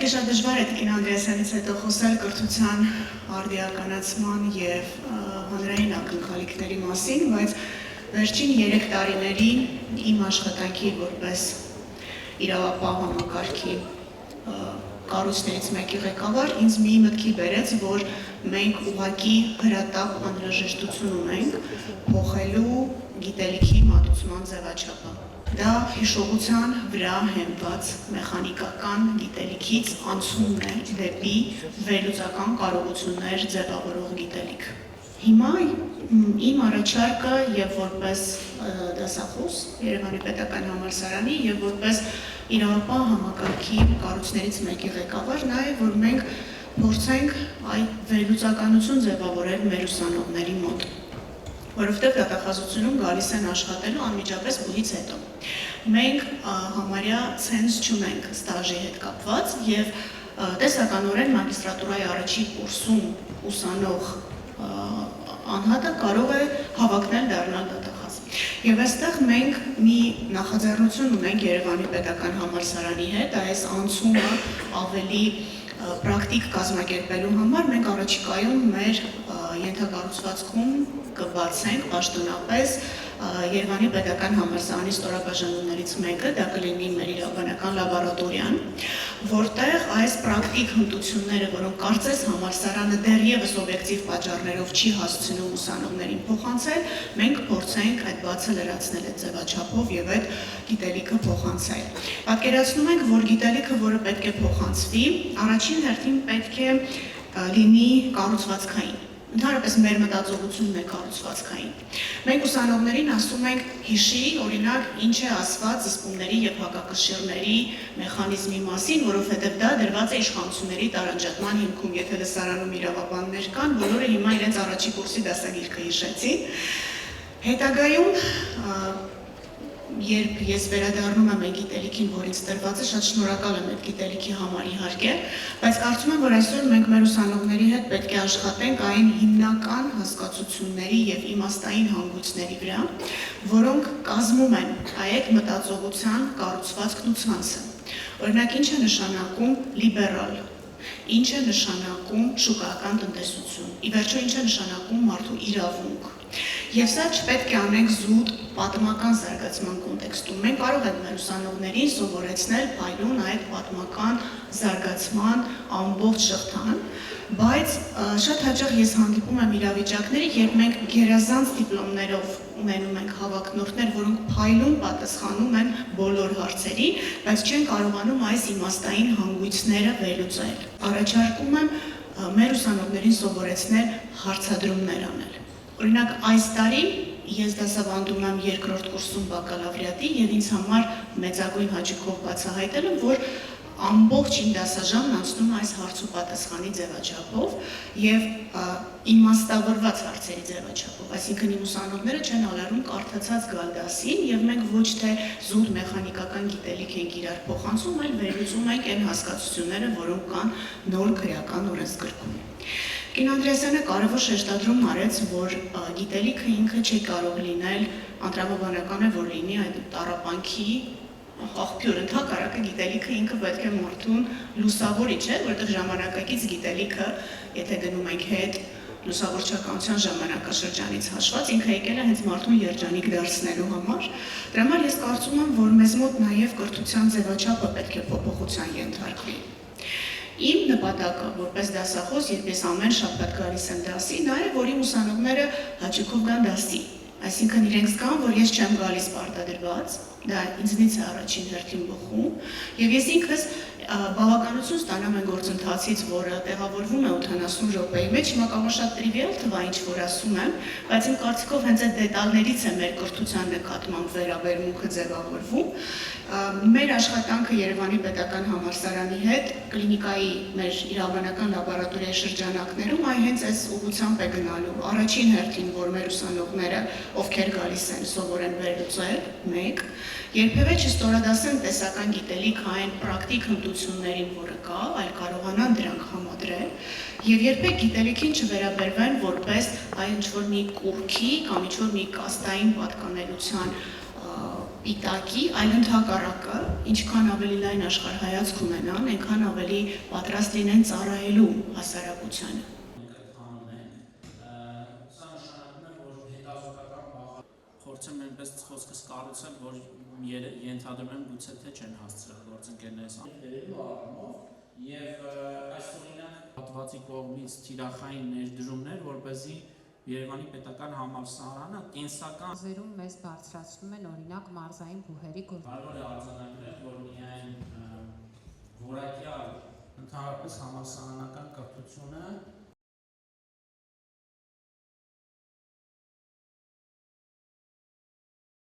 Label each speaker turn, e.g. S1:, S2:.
S1: Իհարկե շատ դժվար է Տիկին Անդրեասյանից հետո խոսել կրթության արդիականացման և հանրային ակնկալիքների մասին, բայց վերջին 3 տարիների իմ աշխատանքի որպես իրավապահ համակարգի կառույցներից մեկի ղեկավար ինձ մի մտքի բերեց, որ մենք ուղղակի հրատապ անհրաժեշտություն ունենք փոխելու գիտելիքի մատուցման ձևաչափը։ Դա հիշողության վրա հենված մեխանիկական գիտելիքից անցումն է դեպի վերլուծական կարողություններ ձևավորող գիտելիք։ Հիմա իմ առաջարկը եւ որպես դասախոս Երևանի պետական համալսարանի եւ որպես իրավապահ համակարգի կառույցներից մեկի ղեկավար նա է, որ մենք փորձենք այդ վերլուծականություն ձևավորել մեր ուսանողների մոտ, որովհետև դատախազությունում գալիս են աշխատելու անմիջապես բուհից հետո։ Մենք համարյա ցենզ չունենք ստաժի հետ կապված եւ տեսականորեն մագիստրատուրայի առաջին կուրսում ուսանող անհատը կարող է հավակնել դառնալ դատախազ։ Եվ այստեղ մենք մի նախաձեռնություն ունենք Երևանի պետական համալսարանի հետ, այս անցումը ավելի պրակտիկ կազմակերպելու համար մենք առաջիկայում մեր ենթակառուցվածքում կբացենք պաշտոնապես Երևանի պետական համալսարանի ստորաբաժանումներից մեկը, դա կլինի մեր իրավաբանական լաբորատորիան, որտեղ այս պրակտիկ հմտությունները, որոնք կարծես համալսարանը դեռևս օբյեկտիվ պատճառներով չի հասցնում ուսանողներին փոխանցել, մենք փորձենք այդ բացը լրացնել այդ ձևաչափով եւ այդ գիտելիքը փոխանցել։ Պատկերացնում ենք, որ գիտելիքը, որը պետք է փոխանցվի, առաջին հերթին պետք է լինի կառուցվածքային։ Ընդհանրապես մեր մտածողությունն է կառուցվածքային։ Մենք ուսանողներին ասում ենք հիշի, օրինակ, ինչ է ասված զսպումների եւ հակակշիռների մեխանիզմի մասին, որովհետեւ դա դրված է իշխանությունների տարանջատման հիմքում, եթե լսարանում իրավաբաններ կան, բոլորը հիմա իրենց առաջի կուրսի դասագիրքը հիշեցին։ Հետագայում երբ ես վերադառնում եմ այն գիտելիքին, որ ինձ տրված է, շատ շնորհակալ եմ այդ գիտելիքի համար իհարկե, բայց կարծում եմ, որ այսօր մենք մեր ուսանողների հետ պետք է աշխատենք այն հիմնական հասկացությունների եւ իմաստային հանգույցների վրա, որոնք կազմում են այդ մտածողության կառուցվածքն ու ցանցը։ Օրինակ, ինչ է նշանակում լիբերալ, ինչ է նշանակում շուկայական տնտեսություն, ի վերջո ինչ է նշանակում մարդու իրավունք։ Եվ սա չպետք է անենք զուտ պատմական զարգացման կոնտեքստում։ Մենք կարող ենք մեր ուսանողներին սովորեցնել փայլուն այդ պատմական զարգացման ամբողջ շղթան, բայց շատ հաճախ ես հանդիպում եմ իրավիճակների, երբ մենք գերազանց դիպլոմներով ունենում ենք հավակնորդներ, որոնք փայլուն պատասխանում են բոլոր հարցերի, բայց չեն կարողանում այս իմաստային հանգույցները վերլուծել։ Առաջարկում եմ մեր ուսանողներին սովորեցնել հարցադրումներ անել։ Օրինակ, այս տարի ես դասավանդում եմ 2-րդ կուրսում բակալավրիատի եւ ինձ համար մեծագույն հաճույքով բացահայտել եմ, որ ամբողջ իմ դասաժամն անցնում է այս հարց ու պատասխանի ձևաչափով եւ իմաստավորված հարցերի ձևաչափով, այսինքն իմ ուսանողները չեն ալարում կարդացած գալ դասին եւ մենք ոչ թե զուտ մեխանիկական գիտելիք ենք իրար փոխանցում, այլ վերլուծում ենք այն հասկացությունները, որոնք կան նոր քրեական օրենսգրքում։ Տիկին Անդրեասյանը կարևոր շեշտադրում արեց, որ գիտելիքը ինքը չի կարող լինել, անտրամաբանական է, որ լինի այդ տառապանքի աղբյուր, ընդհակառակը գիտելիքը ինքը պետք է մարդուն լուսավորի, չէ, որովհետև ժամանակակից գիտելիքը, եթե գնում ենք հետ լուսավորչականության ժամանակաշրջանից հաշված, ինքը եկել է հենց մարդուն երջանիկ դարձնելու համար։ Դրա համար ես կարծում եմ, որ մեզ մոտ նաև կրթության ձևաչափը պետք է փոփոխության ենթարկվի։ Իմ նպատակը որպես դասախոս, երբ ես ամեն շաբաթ գալիս եմ դասի, նա է, որ իմ ուսանողները հաճույքով գան դասի։ Այսինքն իրենք զգան, որ ես չեմ գալիս պարտադրված, դա ինձնից է առաջին հերթին բխում, եւ ես ինքս բավականություն ստանամ այն գործընթացից, որը տեղավորվում է 80 րոպեի մեջ, հիմա կարող շատ տրիվիալ թվա ինչ որ ասում եմ, բայց իմ կարծիքով հենց այդ դետալներից է մեր կրթության նկատմամբ վերաբերմունքը ձևավորվում։ Մեր աշխատանքը Երևանի պետական համալսարանի հետ կլինիկայի մեր իրավաբանական լաբորատորիայի շրջանակներում այ հենց այս ուղղությամբ է գնալու։ Առաջին հերթին, որ մեր ուսանողները, ովքեր գալիս են, սովորեն վերլուծել, 1, երբևէ չստորադասեն տեսական գիտելիք այն պրակտիկ հմտություններին, որը կա, այլ կարողանան դրանք համադրել, եւ երբեք գիտելիքին չվերաբերվեն որպես այ ինչ-որ մի կուռքի կամ ինչ-որ մի կաստային պատկանելության պիտակի, այլ ընդհակառակը, ինչքան ավելի լայն աշխարհայացք ունենան, այնքան ավելի պատրաստ լինեն ծառայելու հասարակությանը։
S2: Փորձեմ այնպես խոսքս կառուցել, որ ենթադրում եմ գուցե թե չեն հասցրել գործընկերներս վերելու առումով եւ այս օրինակ հատվածի կողմից թիրախային ներդրումներ, որպեսզի Երևանի պետական համալսարանը կենսական
S3: Զերում մեզ բարձրացնում են օրինակ մարզային բուհերի
S2: Կարևոր է արձանագրել, որ միայն որակյալ ընդհանրապես համալսարանական կրթությունը